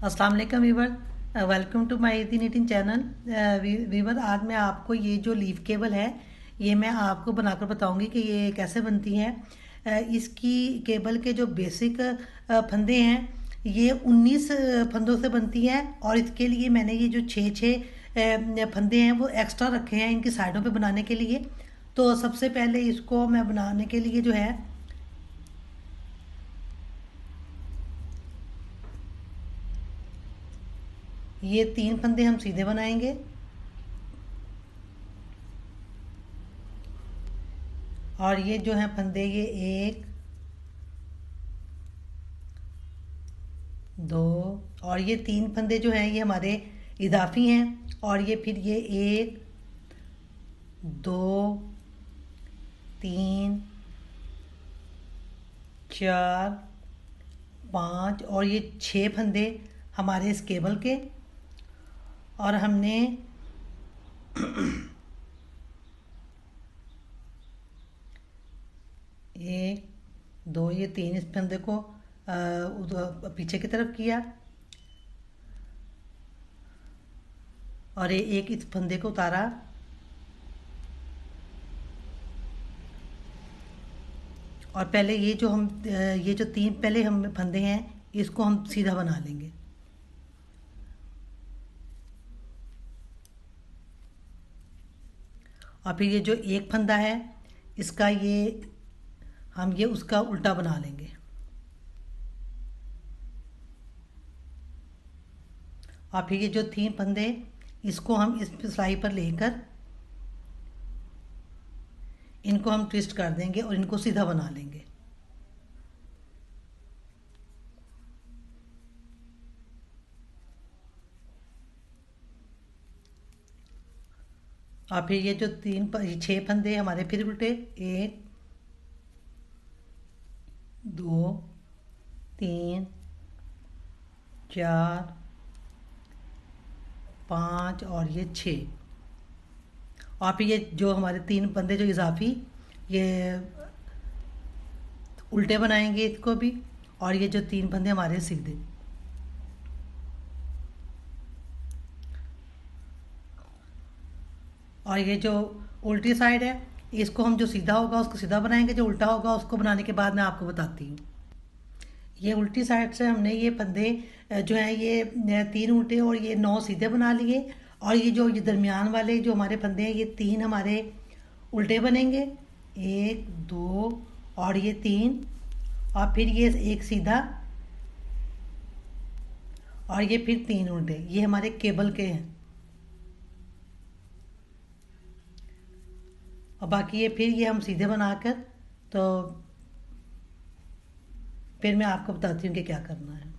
अस्सलाम वालेकुम viewer. Welcome to my easy knitting channel. Viewer, आज मैं आपको ये जो लीफ केबल है ये मैं आपको बनाकर बताऊंगी कि ये कैसे बनती है। इसकी केबल के जो बेसिक फंदे हैं ये 19 फंदों से बनती है, और इसके लिए मैंने ये जो छः छः फंदे हैं वो एक्स्ट्रा रखे हैं इनकी साइडों पे बनाने के लिए। तो सबसे पहले इसको मैं बनाने के लिए जो है ये 3 फंदे हम सीधे बनाएंगे, और ये जो है फंदे ये 1 2 और ये 3 फंदे जो हैं ये हमारे इजाफी हैं, और ये फिर ये 1 2 3 4 5 और ये 6 फंदे हमारे इस केबल के। और हमने एक दो ये 3 इस फंदे को पीछे की तरफ किया, और ये एक इस फंदे को उतारा, और पहले ये जो हम ये जो 3 पहले हम फंदे हैं इसको हम सीधा बना लेंगे। और फिर ये जो एक फंदा है इसका ये हम ये उसका उल्टा बना लेंगे, और फिर ये जो 3 फंदे इसको हम इस सिलाई पर लेकर इनको हम ट्विस्ट कर देंगे और इनको सीधा बना लेंगे। और फिर ये जो 6 फंदे हमारे फिर उल्टे 1 2 3 4 5 और ये 6, और फिर ये जो हमारे 3 फंदे जो इजाफी ये उल्टे बनाएंगे इसको भी, और ये जो 3 फंदे हमारे सीधे। और ये जो उल्टी साइड है इसको हम जो सीधा होगा उसको सीधा बनाएंगे, जो उल्टा होगा उसको बनाने के बाद मैं आपको बताती हूँ। ये उल्टी साइड से हमने ये फंदे जो हैं ये 3 उल्टे और ये 9 सीधे बना लिए, और ये जो ये दरमियान वाले जो हमारे फंदे हैं ये 3 हमारे उल्टे बनेंगे, 1 2 और ये 3, और फिर ये एक सीधा, और ये फिर 3 उल्टे, ये हमारे केबल के हैं। और बाकी ये फिर ये हम सीधे बनाकर तो फिर मैं आपको बताती हूँ कि क्या करना है।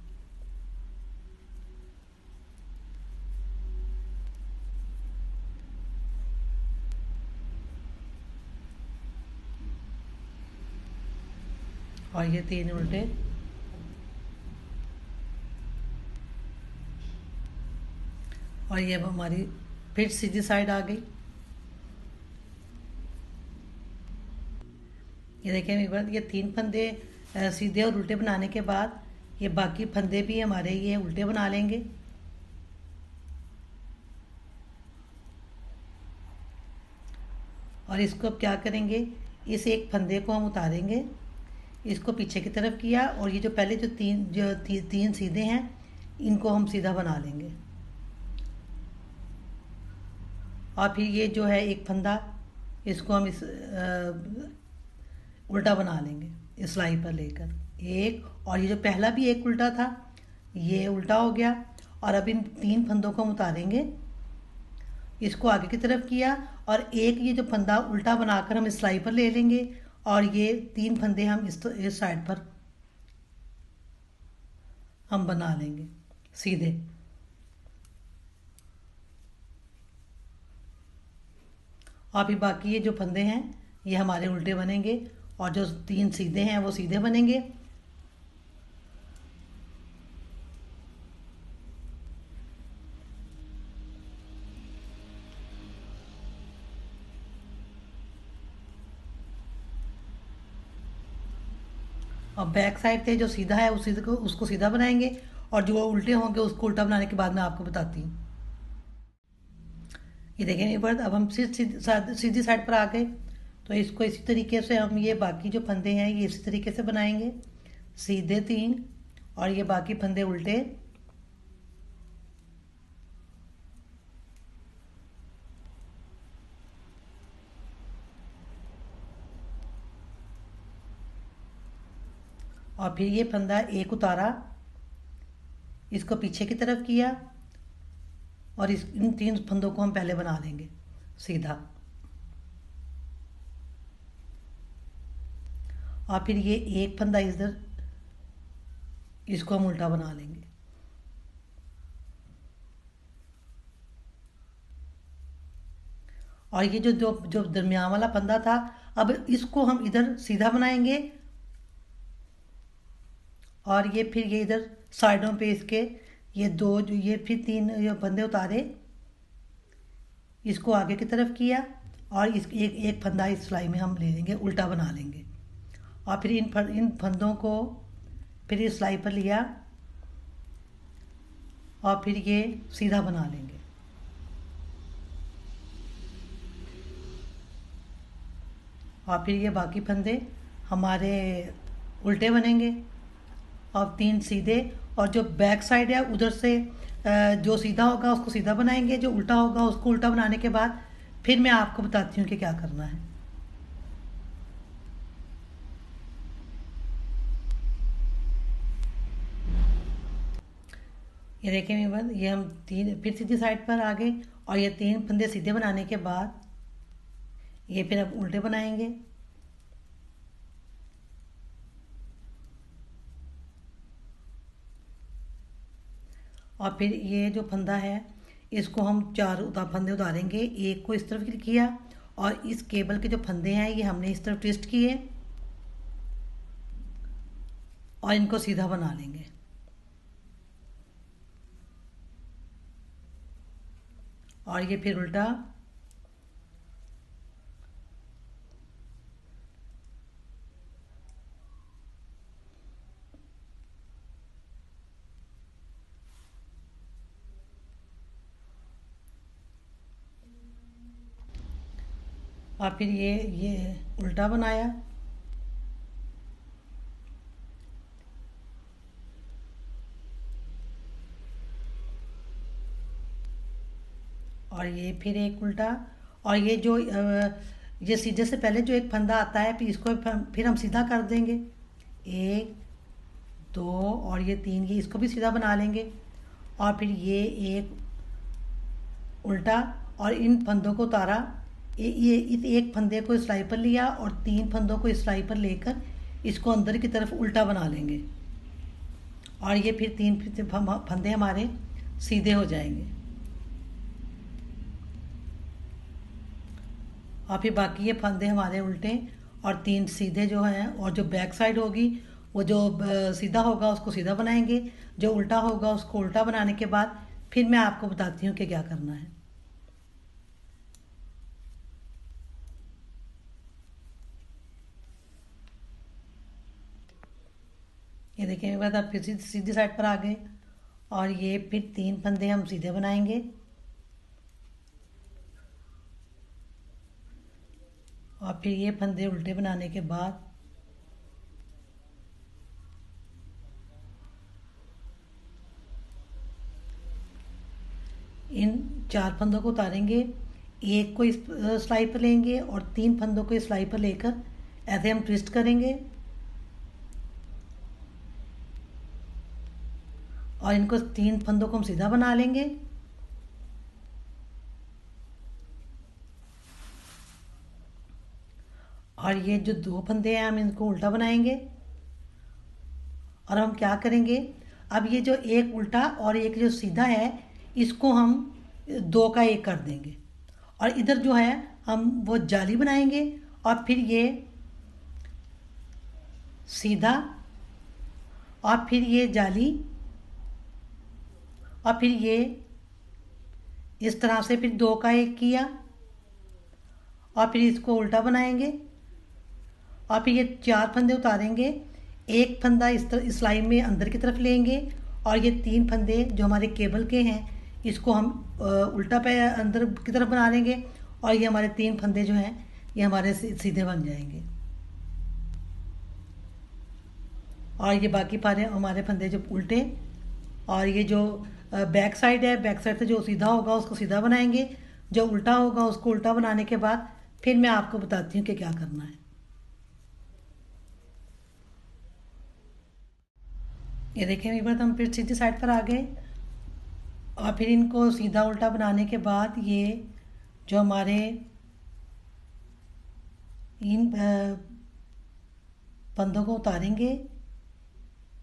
और ये 3 उल्टे, और ये अब हमारी फिर सीधी साइड आ गई। ये देखें एक बार, ये 3 फंदे सीधे और उल्टे बनाने के बाद ये बाकी फंदे भी हमारे ये उल्टे बना लेंगे। और इसको अब क्या करेंगे, इस एक फंदे को हम उतारेंगे, इसको पीछे की तरफ किया, और ये जो पहले जो तीन सीधे हैं इनको हम सीधा बना लेंगे। और फिर ये जो है एक फंदा इसको हम इस उल्टा बना लेंगे इस सिलाई पर लेकर एक, और ये जो पहला भी एक उल्टा था ये उल्टा हो गया। और अब इन 3 फंदों को हम उतारेंगे, इसको आगे की तरफ किया, और एक ये जो फंदा उल्टा बनाकर हम इस सिलाई पर ले लेंगे, और ये 3 फंदे हम इस साइड पर हम बना लेंगे सीधे। और फिर बाकी ये जो फंदे हैं ये हमारे उल्टे बनेंगे, और जो 3 सीधे हैं वो सीधे बनेंगे। और बैक साइड से जो सीधा है उसी को उसको सीधा बनाएंगे, और जो उल्टे होंगे उसको उल्टा बनाने के बाद मैं आपको बताती हूँ। ये देखें मेरे पास, अब हम सीधी साइड पर आ गए। तो इसको इसी तरीके से हम ये बाकी जो फंदे हैं ये इसी तरीके से बनाएंगे, सीधे 3 और ये बाकी फंदे उल्टे। और फिर ये फंदा एक उतारा, इसको पीछे की तरफ किया और इन 3 फंदों को हम पहले बना लेंगे सीधा। और फिर ये एक फंदा इधर, इसको हम उल्टा बना लेंगे। और ये जो जो जो दरमियान वाला फंदा था, अब इसको हम इधर सीधा बनाएंगे और ये फिर ये इधर साइडों पे इसके ये 2 जो ये फिर 3 ये फंदे उतारे, इसको आगे की तरफ किया और इस एक फंदा इस सिलाई में हम ले लेंगे, उल्टा बना लेंगे। और फिर इन फंदों को फिर इस सिलाई पर लिया और फिर ये सीधा बना लेंगे। और फिर ये बाकी फंदे हमारे उल्टे बनेंगे और 3 सीधे, और जो बैक साइड है उधर से जो सीधा होगा उसको सीधा बनाएंगे, जो उल्टा होगा उसको उल्टा बनाने के बाद फिर मैं आपको बताती हूँ कि क्या करना है। ये देखें मेरे पास, ये हम 3 फिर सीधी साइड पर आ गए और ये 3 फंदे सीधे बनाने के बाद ये फिर अब उल्टे बनाएंगे। और फिर ये जो फंदा है इसको हम 4 फंदे उतारेंगे, एक को इस तरफ किया और इस केबल के जो फंदे हैं ये हमने इस तरफ ट्विस्ट किए और इनको सीधा बना लेंगे। और ये फिर उल्टा, और फिर ये उल्टा बनाया और ये फिर एक उल्टा। और ये जो ये सीधे से पहले जो एक फंदा आता है फिर इसको फिर हम सीधा कर देंगे, 1 2 और ये 3, ये इसको भी सीधा बना लेंगे। और फिर ये एक उल्टा और इन फंदों को उतारा, ये इस एक फंदे को सिलाई पर लिया और 3 फंदों को सिलाई पर लेकर इसको अंदर की तरफ उल्टा बना लेंगे और ये फिर 3 फंदे हमारे सीधे हो जाएंगे। और फिर बाकी ये फंदे हमारे उल्टे और 3 सीधे जो हैं, और जो बैक साइड होगी वो जो सीधा होगा उसको सीधा बनाएंगे, जो उल्टा होगा उसको उल्टा बनाने के बाद फिर मैं आपको बताती हूँ कि क्या करना है। ये देखिए मेरे बाद आप फिर सीधी साइड पर आ गए और ये फिर 3 फंदे हम सीधे बनाएंगे और फिर ये फंदे उल्टे बनाने के बाद इन 4 फंदों को उतारेंगे, एक को इस सिलाई पर लेंगे और 3 फंदों को इस सिलाई पर लेकर ऐसे हम ट्विस्ट करेंगे और इनको 3 फंदों को हम सीधा बना लेंगे। और ये जो 2 फंदे हैं हम इनको उल्टा बनाएंगे और हम क्या करेंगे, अब ये जो एक उल्टा और एक जो सीधा है इसको हम 2 का 1 कर देंगे और इधर जो है हम वो जाली बनाएंगे और फिर ये सीधा और फिर ये जाली और फिर ये इस तरह से फिर 2 का 1 किया और फिर इसको उल्टा बनाएंगे और फिर ये 4 फंदे उतारेंगे, एक फंदा इस सिलाई में अंदर की तरफ लेंगे और ये 3 फंदे जो हमारे केबल के हैं इसको हम उल्टा पे अंदर की तरफ बना लेंगे और ये हमारे 3 फंदे जो हैं ये हमारे सीधे बन जाएंगे। और ये बाकी पारे हमारे फंदे जो उल्टे, और ये जो बैक साइड है, बैक साइड से जो सीधा होगा उसको सीधा बनाएंगे, जो उल्टा होगा उसको उल्टा बनाने के बाद फिर मैं आपको बताती हूँ कि क्या करना है। ये देखें, एक बार हम फिर सीधी साइड पर आ गए और फिर इनको सीधा उल्टा बनाने के बाद ये जो हमारे इन फंदों को उतारेंगे,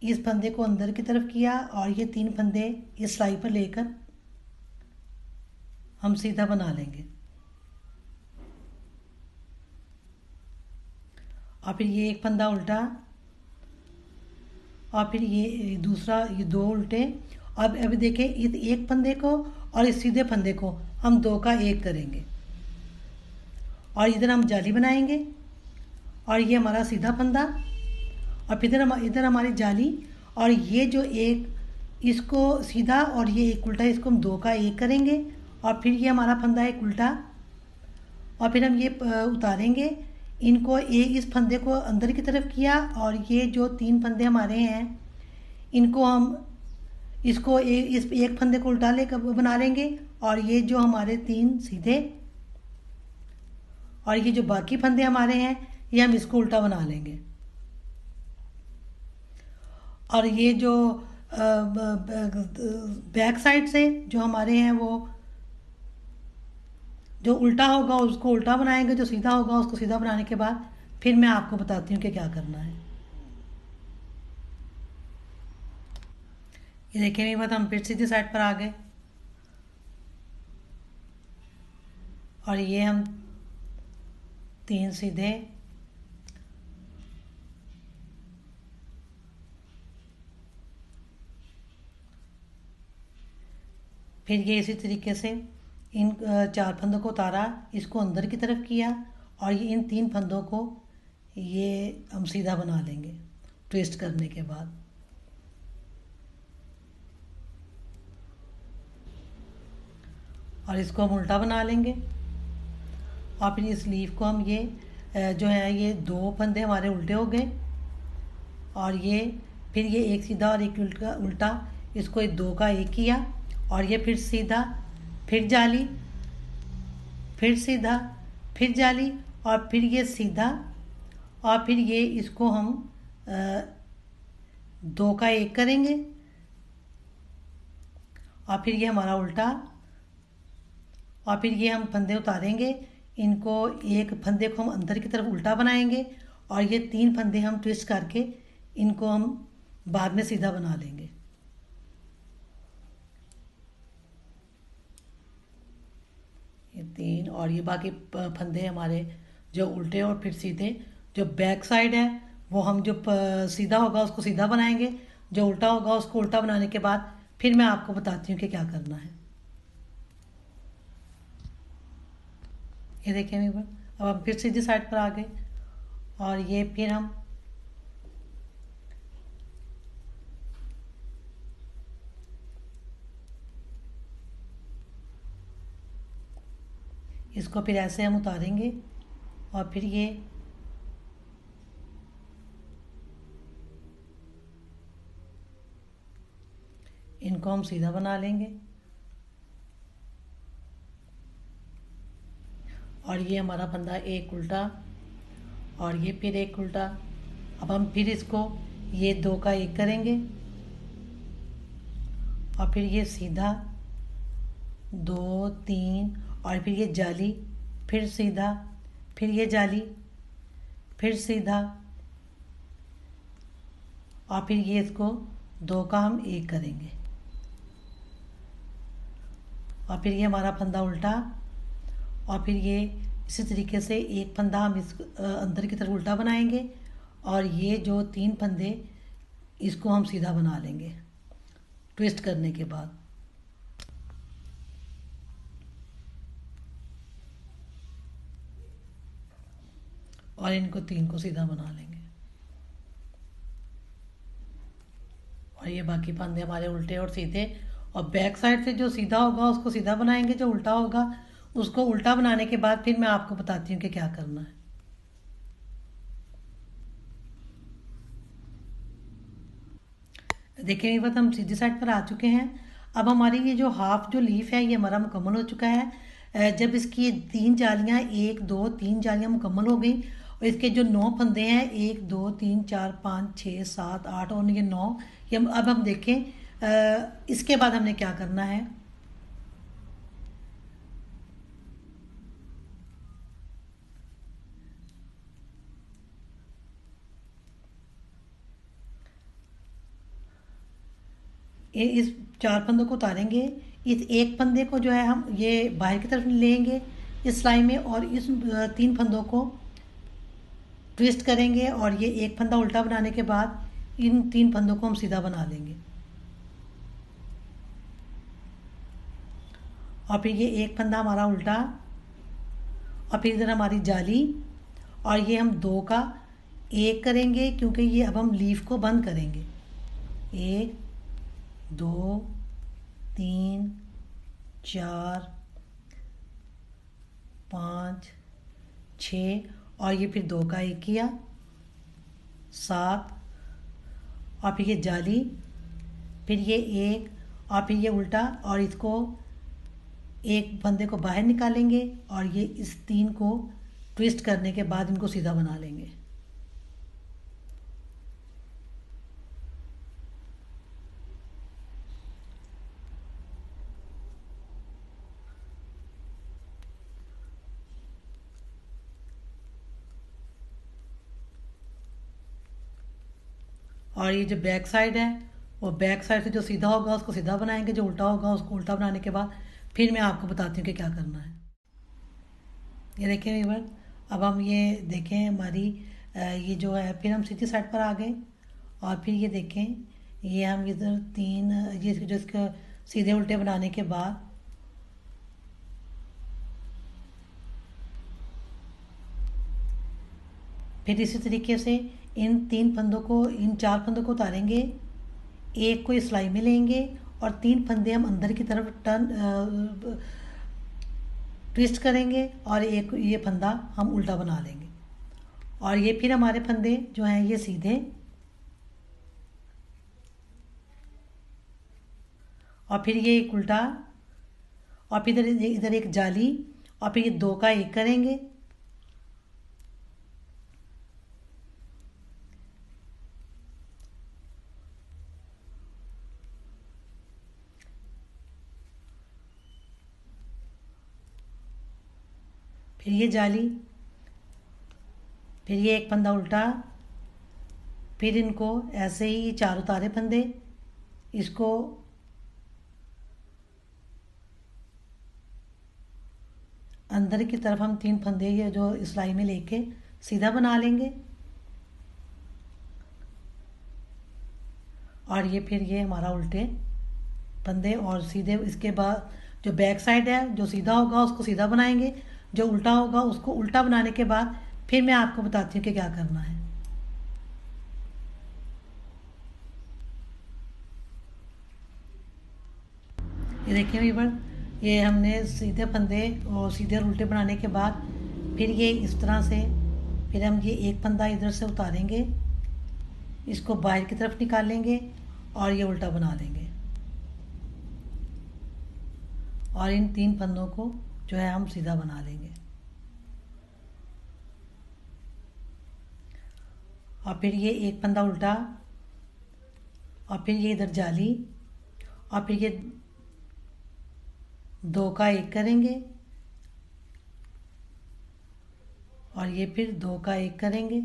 इस फंदे को अंदर की तरफ किया और ये 3 फंदे इस सिलाई पर लेकर हम सीधा बना लेंगे। और फिर ये एक फंदा उल्टा और फिर ये दूसरा, ये 2 उल्टे। अब अभी देखें, इस एक फंदे को और इस सीधे फंदे को हम 2 का 1 करेंगे और इधर हम जाली बनाएंगे और ये हमारा सीधा फंदा और फिर इधर हमारी जाली, और ये जो एक इसको सीधा और ये एक उल्टा, इसको हम 2 का 1 करेंगे और फिर ये हमारा फंदा एक उल्टा और फिर हम ये उतारेंगे इनको। इस फंदे को अंदर की तरफ किया और ये जो 3 फंदे हमारे हैं इनको हम इसको इस एक फंदे को उल्टा लेकर बना लेंगे और ये जो हमारे 3 सीधे और ये जो बाकी फंदे हमारे हैं ये हम इसको उल्टा बना लेंगे। और ये जो बैक साइड से जो हमारे हैं वो जो उल्टा होगा उसको उल्टा बनाएंगे, जो सीधा होगा उसको सीधा बनाने के बाद फिर मैं आपको बताती हूँ कि क्या करना है। ये देखिए, मेरी बात हम फिर सीधी साइड पर आ गए और ये हम 3 सीधे फिर ये इसी तरीके से इन 4 फंदों को उतारा, इसको अंदर की तरफ किया और ये इन 3 फंदों को ये हम सीधा बना लेंगे ट्विस्ट करने के बाद। और इसको हम उल्टा बना लेंगे और फिर इस लीफ को हम ये जो है ये 2 फंदे हमारे उल्टे हो गए और ये फिर ये एक सीधा और एक उल्टा उल्टा, इसको 2 का 1 किया और ये फिर सीधा, फिर जाली, फिर सीधा, फिर जाली और फिर ये सीधा और फिर ये इसको हम 2 का 1 करेंगे और फिर ये हमारा उल्टा और फिर ये हम फंदे उतारेंगे, इनको एक फंदे को हम अंदर की तरफ उल्टा बनाएंगे और ये 3 फंदे हम ट्विस्ट करके इनको हम बाद में सीधा बना लेंगे। ये 3 और ये बाकी फंदे हमारे जो उल्टे और फिर सीधे, जो बैक साइड है वो हम जो सीधा होगा उसको सीधा बनाएंगे, जो उल्टा होगा उसको उल्टा बनाने के बाद फिर मैं आपको बताती हूँ कि क्या करना है। ये देखें, एक बार अब हम फिर सीधी साइड पर आ गए और ये फिर हम इसको फिर ऐसे हम उतारेंगे और फिर ये इनको हम सीधा बना लेंगे और ये हमारा फंदा एक उल्टा और ये फिर एक उल्टा। अब हम फिर इसको ये 2 का 1 करेंगे और फिर ये सीधा 2 3 और फिर ये जाली, फिर सीधा, फिर ये जाली, फिर सीधा और फिर ये इसको 2 का हम 1 करेंगे और फिर ये हमारा फंदा उल्टा और फिर ये इसी तरीके से एक फंदा हम इस अंदर की तरफ उल्टा बनाएंगे और ये जो 3 फंदे इसको हम सीधा बना लेंगे ट्विस्ट करने के बाद। और इनको 3 को सीधा बना लेंगे और ये बाकी फंदे हमारे उल्टे और सीधे। और बैक साइड से जो सीधा होगा उसको सीधा बनाएंगे, जो उल्टा होगा उसको उल्टा बनाने के बाद फिर मैं आपको बताती हूँ कि क्या करना है। देखिए ये बात हम सीधी साइड पर आ चुके हैं। अब हमारी ये जो हाफ जो लीफ है ये हमारा मुकम्मल हो चुका है। जब इसकी 3 जालियाँ, 1 2 3 जालियाँ मुकम्मल हो गई और इसके जो 9 फंदे हैं, 1 2 3 4 5 6 7 8 और ये 9, ये अब हम देखें इसके बाद हमने क्या करना है। ये इस 4 फंदों को उतारेंगे। इस एक फंदे को जो है हम ये बाहर की तरफ लेंगे इस सिलाई में, और इस 3 फंदों को ट्विस्ट करेंगे और ये एक फंदा उल्टा बनाने के बाद इन 3 फंदों को हम सीधा बना लेंगे। और फिर ये एक फंदा हमारा उल्टा, और फिर इधर हमारी जाली, और ये हम 2 का 1 करेंगे क्योंकि ये अब हम लीफ को बंद करेंगे। 1 2 3 4 5 6 और ये फिर 2 का 1 किया, 7, और फिर ये जाली, फिर ये 1 और फिर ये उल्टा, और इसको एक फंदे को बाहर निकालेंगे और ये इस 3 को ट्विस्ट करने के बाद इनको सीधा बना लेंगे। और ये जो बैक साइड है वो बैक साइड से जो सीधा होगा उसको सीधा बनाएंगे, जो उल्टा होगा उसको उल्टा बनाने के बाद फिर मैं आपको बताती हूँ कि क्या करना है। ये देखें व्यूअर, अब हम ये देखें हमारी ये जो है, फिर हम सीधी साइड पर आ गए और फिर ये देखें ये हम इधर 3 ये जो इसका सीधे उल्टे बनाने के बाद फिर इसी तरीके से इन 3 फंदों को, इन 4 फंदों को उतारेंगे, एक को इस सिलाई में लेंगे और 3 फंदे हम अंदर की तरफ टर्न ट्विस्ट करेंगे और एक ये फंदा हम उल्टा बना लेंगे। और ये फिर हमारे फंदे जो हैं ये सीधे, और फिर ये एक उल्टा, और फिर इधर इधर एक जाली, और फिर ये 2 का 1 करेंगे, फिर ये जाली, फिर ये एक फंदा उल्टा, फिर इनको ऐसे ही 4 उतारे फंदे, इसको अंदर की तरफ हम 3 फंदे ये जो सिलाई में लेके सीधा बना लेंगे। और ये फिर ये हमारा उल्टे फंदे, और सीधे इसके बाद जो बैक साइड है जो सीधा होगा उसको सीधा बनाएंगे, जो उल्टा होगा उसको उल्टा बनाने के बाद फिर मैं आपको बताती हूँ कि क्या करना है। ये देखिए व्यूअर, ये हमने सीधे फंदे और सीधे और उल्टे बनाने के बाद फिर ये इस तरह से, फिर हम ये एक फंदा इधर से उतारेंगे, इसको बाहर की तरफ निकालेंगे और ये उल्टा बना लेंगे, और इन 3 फंदों को जो है हम सीधा बना लेंगे। और फिर ये एक फंदा उल्टा, और फिर ये इधर जाली, और फिर ये 2 का 1 करेंगे, और ये फिर 2 का 1 करेंगे,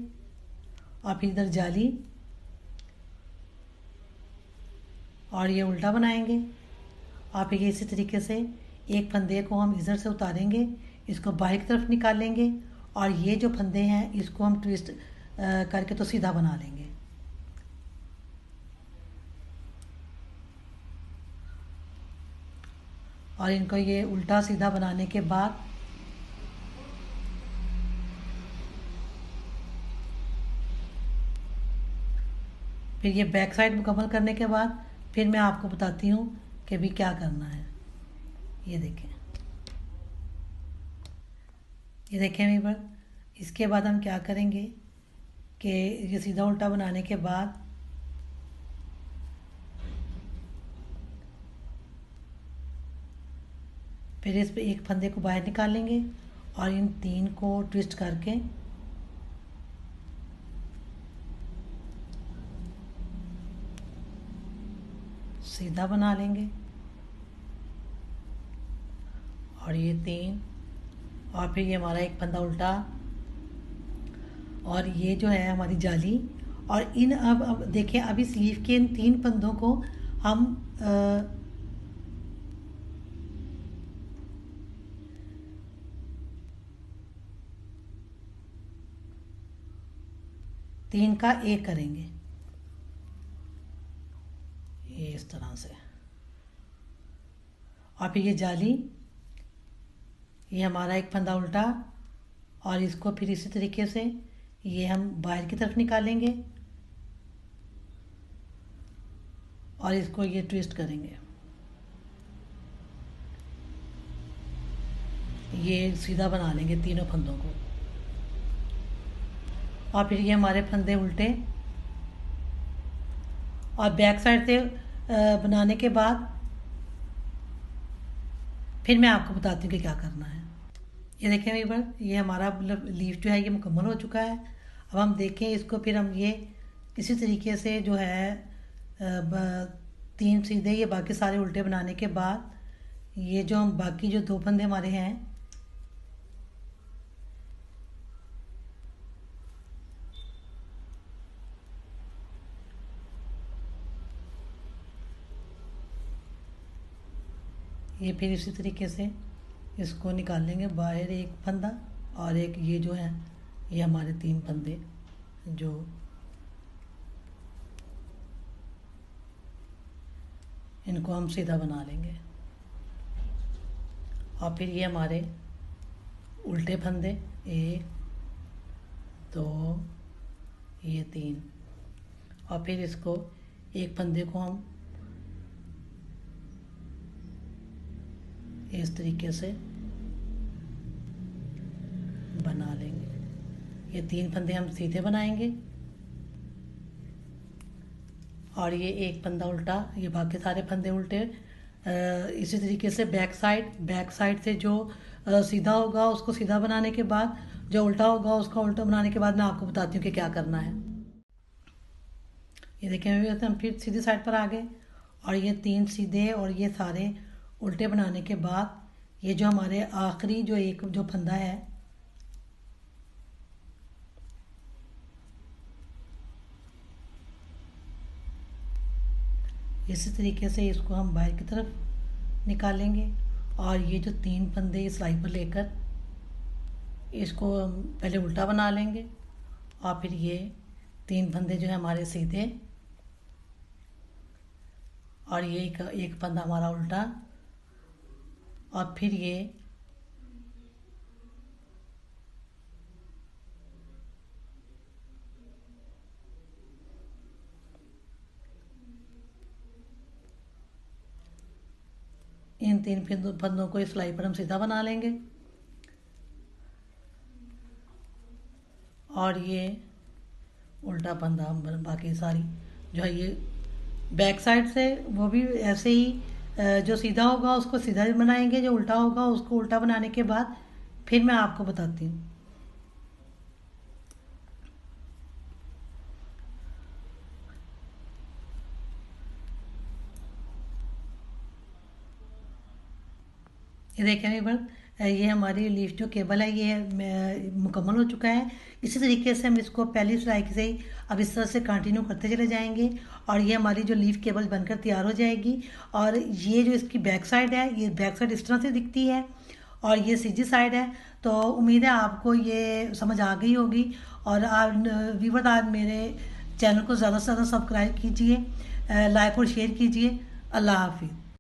और फिर इधर जाली, और ये उल्टा बनाएंगे। और फिर ये इसी तरीके से एक फंदे को हम इधर से उतारेंगे, इसको बाहर की तरफ निकालेंगे, और ये जो फंदे हैं इसको हम ट्विस्ट करके तो सीधा बना लेंगे। और इनको ये उल्टा सीधा बनाने के बाद फिर ये बैक साइड मुकम्मल करने के बाद फिर मैं आपको बताती हूँ कि अभी क्या करना है। ये देखें, ये देखें वीवर। इसके बाद हम क्या करेंगे कि ये सीधा उल्टा बनाने के बाद फिर इस पे एक फंदे को बाहर निकालेंगे और इन 3 को ट्विस्ट करके सीधा बना लेंगे। और ये 3, और फिर ये हमारा एक फंदा उल्टा, और ये जो है हमारी जाली। और इन अब देखिए, अब इस लीफ के इन 3 फंदों को हम 3 का 1 करेंगे, ये इस तरह से। और फिर ये जाली, ये हमारा एक फंदा उल्टा, और इसको फिर इसी तरीके से ये हम बाहर की तरफ निकालेंगे और इसको ये ट्विस्ट करेंगे, ये सीधा बना लेंगे तीनों फंदों को। और फिर ये हमारे फंदे उल्टे, और बैक साइड से बनाने के बाद फिर मैं आपको बताती हूँ कि क्या करना है। ये देखें वीवर, ये हमारा लीफ जो है ये मुकम्मल हो चुका है। अब हम देखें इसको, फिर हम ये इसी तरीके से जो है 3 सीधे, ये बाकी सारे उल्टे बनाने के बाद ये जो हम बाकी जो 2 फंदे हमारे हैं ये फिर इसी तरीके से इसको निकाल लेंगे बाहर एक फंदा, और एक ये जो है ये हमारे 3 फंदे जो इनको हम सीधा बना लेंगे। और फिर ये हमारे उल्टे फंदे 1 2 ये 3, और फिर इसको एक फंदे को हम इस तरीके से बना लेंगे। ये 3 फंदे हम सीधे बनाएंगे, और ये एक फंदा उल्टा, ये बाकी सारे फंदे उल्टे। इसी तरीके से बैक साइड से जो सीधा होगा उसको सीधा बनाने के बाद, जो उल्टा होगा उसका उल्टा बनाने के बाद मैं आपको बताती हूँ कि क्या करना है। ये देखें, हम फिर सीधी साइड पर आ गए, और ये 3 सीधे और ये सारे उल्टे बनाने के बाद ये जो हमारे आखिरी जो एक जो फंदा है इसी तरीके से इसको हम बाहर की तरफ निकालेंगे, और ये जो 3 फंदे इस सिलाई पर लेकर इसको हम पहले उल्टा बना लेंगे, और फिर ये 3 फंदे जो है हमारे सीधे, और ये एक फंदा हमारा उल्टा, और फिर ये इन 3 फंदों को इस सिलाई पर हम सीधा बना लेंगे। और ये उल्टा फंदा हम बाकी सारी जो है ये बैक साइड से वो भी ऐसे ही जो सीधा होगा उसको सीधा बनाएंगे, जो उल्टा होगा उसको उल्टा बनाने के बाद फिर मैं आपको बताती हूँ। ये देखें वीवर, ये हमारी लीफ जो केबल है ये मुकम्मल हो चुका है। इसी तरीके से हम इसको पहली सिलाई से ही अब इस तरह से कंटिन्यू करते चले जाएंगे, और ये हमारी जो लीफ केबल बनकर तैयार हो जाएगी। और ये जो इसकी बैक साइड है, ये बैक साइड इस तरह से दिखती है, और ये सीधी साइड है। तो उम्मीद है आपको ये समझ आ गई होगी। और आप वीवर आज मेरे चैनल को ज़्यादा से ज़्यादा सब्सक्राइब कीजिए, लाइक और शेयर कीजिए। अल्लाह हाफिज़।